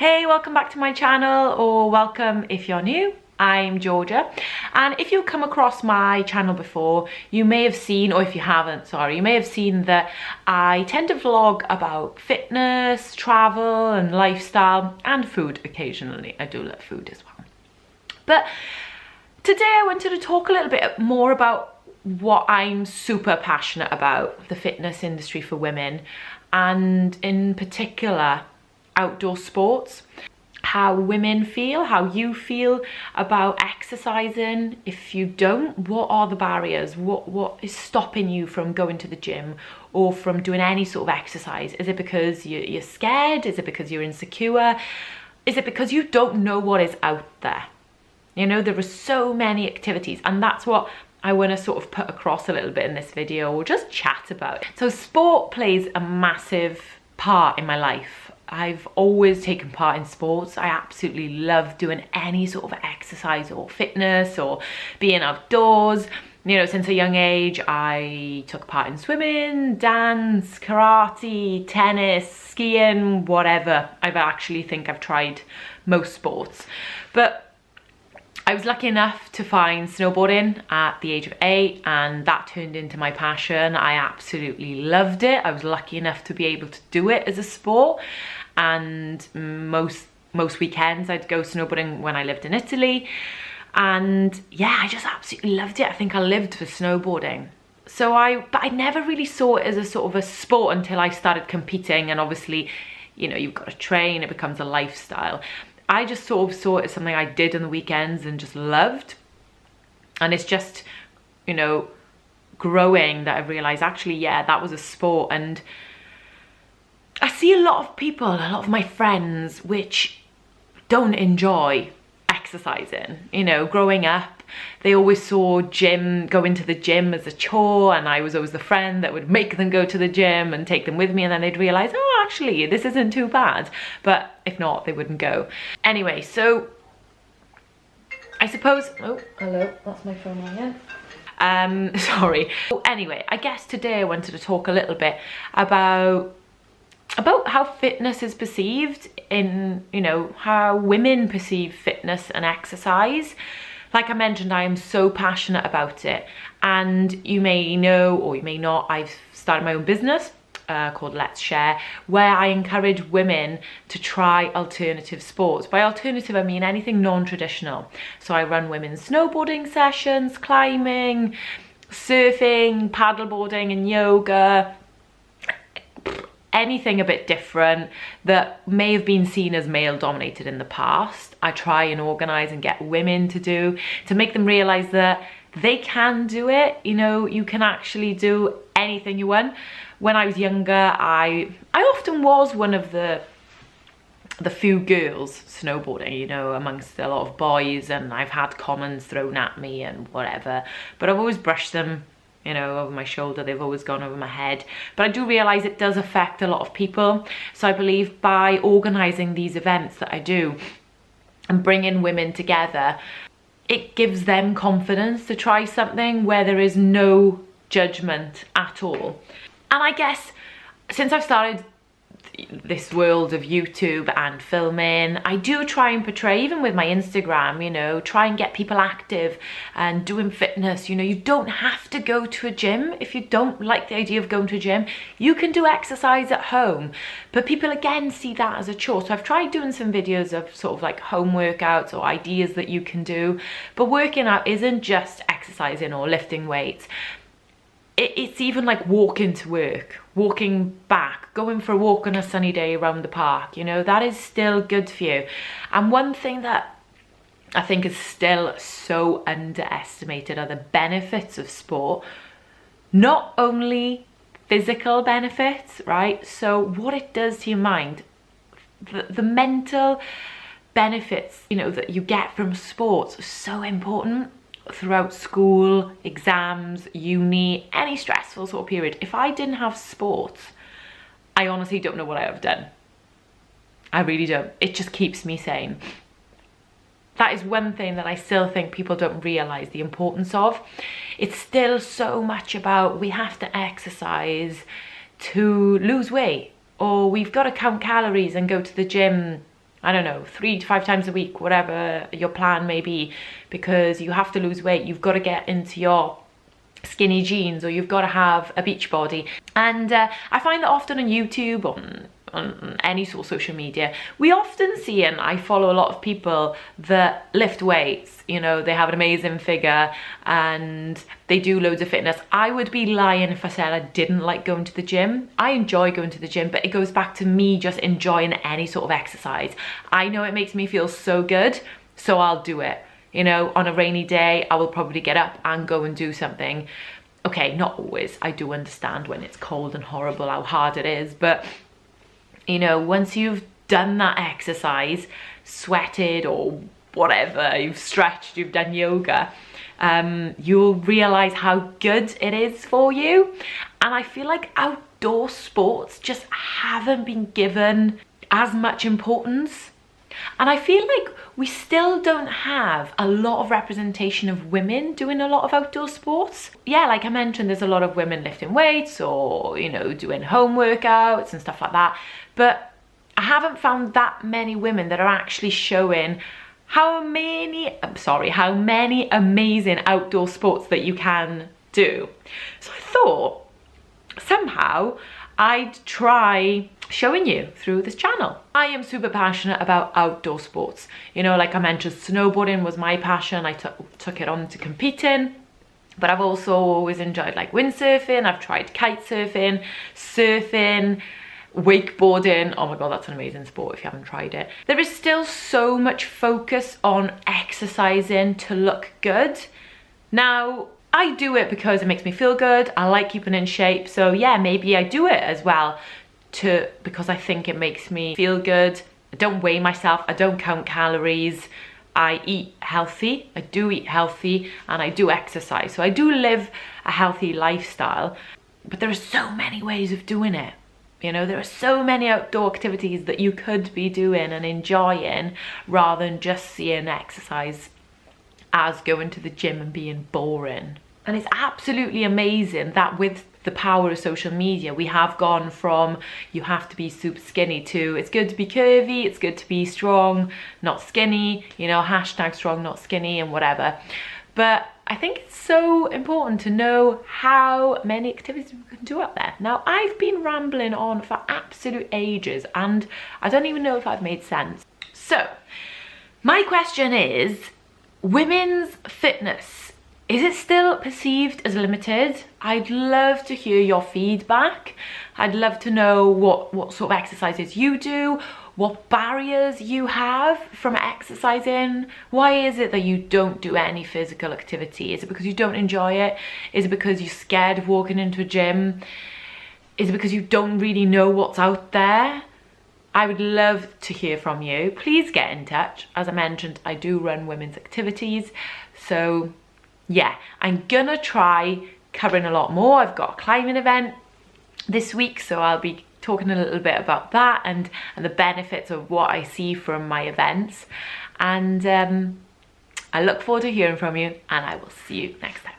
Hey, welcome back to my channel, or welcome if you're new. I'm Georgia, and if you've come across my channel before, you may have seen, or if you haven't, sorry, you may have seen that I tend to vlog about fitness, travel and lifestyle, and food occasionally. I do love food as well. But today I wanted to talk a little bit more about what I'm super passionate about, the fitness industry for women, and in particular outdoor sports. How women feel, how you feel about exercising. If you don't, what are the barriers? What is stopping you from going to the gym or from doing any sort of exercise? Is it because you're scared? Is it because you're insecure? Is it because you don't know what is out there? You know, there are so many activities, and that's what I want to sort of put across a little bit in this video, or just chat about. So sport plays a massive part in my life. I've always taken part in sports. I absolutely love doing any sort of exercise or fitness or being outdoors. You know, since a young age, I took part in swimming, dance, karate, tennis, skiing, whatever. Think I've tried most sports. But I was lucky enough to find snowboarding at the age of 8, and that turned into my passion. I absolutely loved it. I was lucky enough to be able to do it as a sport, and most weekends I'd go snowboarding when I lived in Italy. And yeah, I just absolutely loved it. I think I lived for snowboarding. But I never really saw it as a sort of a sport until I started competing, and obviously, you know, you've got to train, it becomes a lifestyle. I just sort of saw it as something I did on the weekends and just loved. And it's just, you know, growing that I realized actually, yeah, that was a sport. And I see a lot of people, a lot of my friends, which don't enjoy exercising. You know, growing up, they always saw going to the gym as a chore, and I was always the friend that would make them go to the gym and take them with me, and then they'd realize, oh, actually, this isn't too bad. But if not, they wouldn't go. Anyway, so I suppose, oh, hello, that's my phone ringing. Sorry. Anyway, I guess today I wanted to talk a little bit about how fitness is perceived, in, you know, how women perceive fitness and exercise. Like I mentioned, I am so passionate about it, and you may know, or you may not, I've started my own business called Let's Share, where I encourage women to try alternative sports. By alternative, I mean anything non-traditional. So I run women's snowboarding sessions, climbing, surfing, paddleboarding and yoga, anything a bit different that may have been seen as male dominated in the past. I try and organize and get women to make them realize that they can do it. You know, you can actually do anything you want. When I was younger, I often was one of the few girls snowboarding, you know, amongst a lot of boys, and I've had comments thrown at me and whatever, but I've always brushed them, you know, over my shoulder. They've always gone over my head. But I do realize it does affect a lot of people. So I believe by organizing these events that I do and bringing women together, it gives them confidence to try something where there is no judgment at all. And I guess since I've started this world of YouTube and filming, I do try and portray, even with my Instagram, you know, try and get people active and doing fitness. You know, you don't have to go to a gym. If you don't like the idea of going to a gym, you can do exercise at home. But people again see that as a chore. So I've tried doing some videos of sort of like home workouts or ideas that you can do. But working out isn't just exercising or lifting weights. It's even like walking to work, walking back, going for a walk on a sunny day around the park, you know, that is still good for you. And one thing that I think is still so underestimated are the benefits of sport. Not only physical benefits, right? So what it does to your mind, the mental benefits, you know, that you get from sports are so important. Throughout school, exams, uni, any stressful sort of period, if I didn't have sports, I honestly don't know what I have done. I really don't. It just keeps me sane. That is one thing that I still think people don't realize the importance of. It's still so much about we have to exercise to lose weight, or we've got to count calories and go to the gym I don't know, 3 to 5 times a week, whatever your plan may be, because you have to lose weight. You've got to get into your skinny jeans, or you've got to have a beach body. And I find that often on YouTube, on any sort of social media, we often see, and I follow a lot of people that lift weights, you know, they have an amazing figure and they do loads of fitness. I would be lying if I said I didn't like going to the gym. I enjoy going to the gym, but it goes back to me just enjoying any sort of exercise. I know it makes me feel so good, so I'll do it. You know, on a rainy day, I will probably get up and go and do something. Okay, not always. I do understand when it's cold and horrible how hard it is, but you know, once you've done that exercise, sweated or whatever, you've stretched, you've done yoga, you'll realize how good it is for you. And I feel like outdoor sports just haven't been given as much importance. And I feel like we still don't have a lot of representation of women doing a lot of outdoor sports. Yeah, like I mentioned, there's a lot of women lifting weights or, you know, doing home workouts and stuff like that. But I haven't found that many women that are actually showing how many amazing outdoor sports that you can do. So I thought somehow I'd try showing you through this channel. I am super passionate about outdoor sports. You know, like I mentioned, snowboarding was my passion. I took it on to competing, but I've also always enjoyed like windsurfing. I've tried kite surfing, wakeboarding. Oh my God, that's an amazing sport if you haven't tried it. There is still so much focus on exercising to look good. Now, I do it because it makes me feel good. I like keeping in shape. So yeah, maybe I do it as well because I think it makes me feel good. I don't weigh myself. I don't count calories. I eat healthy. I do eat healthy and I do exercise. So I do live a healthy lifestyle, but there are so many ways of doing it. You know, there are so many outdoor activities that you could be doing and enjoying rather than just seeing exercise as going to the gym and being boring. And it's absolutely amazing that with the power of social media, we have gone from you have to be super skinny to it's good to be curvy, it's good to be strong, not skinny, you know, hashtag strong, not skinny and whatever. But I think it's so important to know how many activities we can do out there. Now, I've been rambling on for absolute ages and I don't even know if I've made sense. So, my question is, women's fitness, is it still perceived as limited? I'd love to hear your feedback. I'd love to know what sort of exercises you do, what barriers you have from exercising. Why is it that you don't do any physical activity? Is it because you don't enjoy it? Is it because you're scared of walking into a gym? Is it because you don't really know what's out there? I would love to hear from you. Please get in touch. As I mentioned, I do run women's activities. So yeah, I'm gonna try covering a lot more. I've got a climbing event this week, so I'll be talking a little bit about that and the benefits of what I see from my events. And I look forward to hearing from you, and I will see you next time.